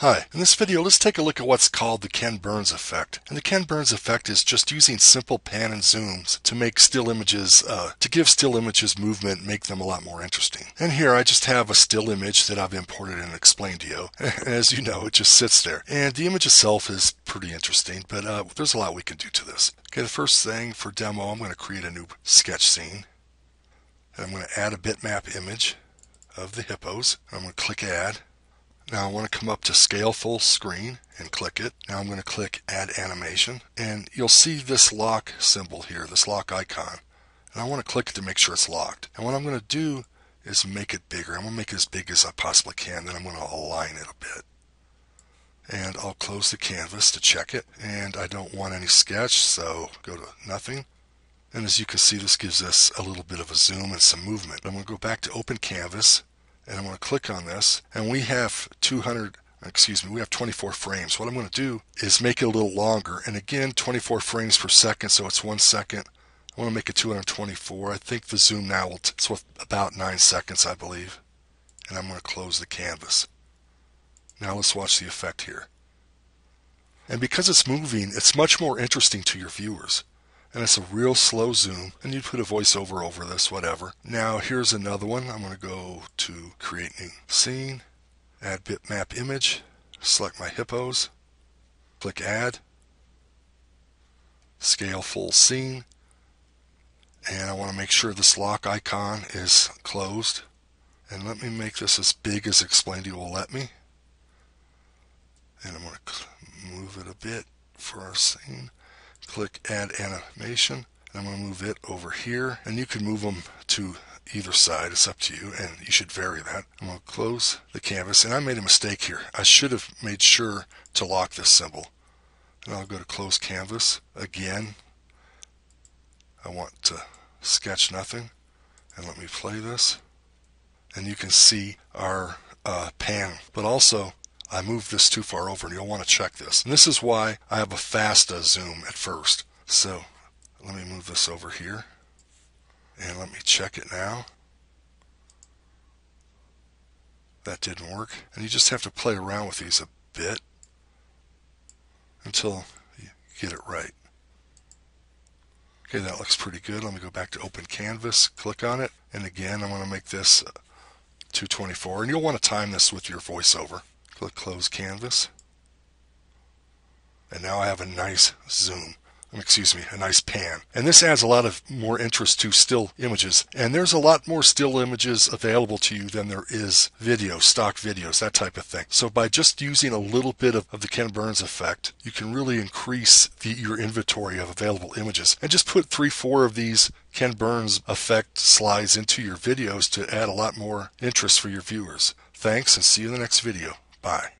Hi, in this video let's take a look at what's called the Ken Burns effect. And the Ken Burns effect is just using simple pan and zooms to make still images, to give still images movement and make them a lot more interesting. And here I just have a still image that I've imported in Explaindio. As you know, it just sits there. And the image itself is pretty interesting, but there's a lot we can do to this. Okay, the first thing for demo, I'm going to create a new sketch scene. And I'm going to add a bitmap image of the hippos. I'm going to click add. Now I want to come up to scale full screen and click it. Now I'm going to click add animation, and you'll see this lock symbol here, this lock icon. And I want to click it to make sure it's locked. And what I'm going to do is make it bigger. I'm going to make it as big as I possibly can. Then I'm going to align it a bit. And I'll close the canvas to check it. And I don't want any sketch, so go to nothing. And as you can see, this gives us a little bit of a zoom and some movement. I'm going to go back to open canvas. And I'm going to click on this, and we have 24 frames. What I'm going to do is make it a little longer, and again 24 frames per second, so it's 1 second. I want to make it 224. I think the zoom now it's about 9 seconds, I believe. And I'm going to close the canvas. Now let's watch the effect here. And because it's moving, it's much more interesting to your viewers. And it's a real slow zoom, and you put a voiceover over this, whatever. Now here's another one. I'm going to go to create new scene, add bitmap image, select my hippos, click add, scale full scene, and I want to make sure this lock icon is closed. And let me make this as big as Explaindio will let me. And I'm going to move it a bit for our scene. Click add animation, and I'm going to move it over here, and you can move them to either side. It's up to you, and you should vary that. I'm going to close the canvas, and I made a mistake here. I should have made sure to lock this symbol. And I'll go to close canvas again. I want to sketch nothing, and let me play this, and you can see our pan, but also I moved this too far over, and you'll want to check this. And this is why I have a fast zoom at first. So let me move this over here, and let me check it now. That didn't work. And you just have to play around with these a bit until you get it right. Okay, that looks pretty good. Let me go back to open canvas, click on it, and again I'm going to make this 224, and you'll want to time this with your voiceover. Click close canvas, and now I have a nice zoom, a nice pan. And this adds a lot of more interest to still images, and there's a lot more still images available to you than there is video, stock videos, that type of thing. So by just using a little bit of the Ken Burns effect, you can really increase your inventory of available images, and just put 3-4 of these Ken Burns effect slides into your videos to add a lot more interest for your viewers. Thanks, and see you in the next video. Bye.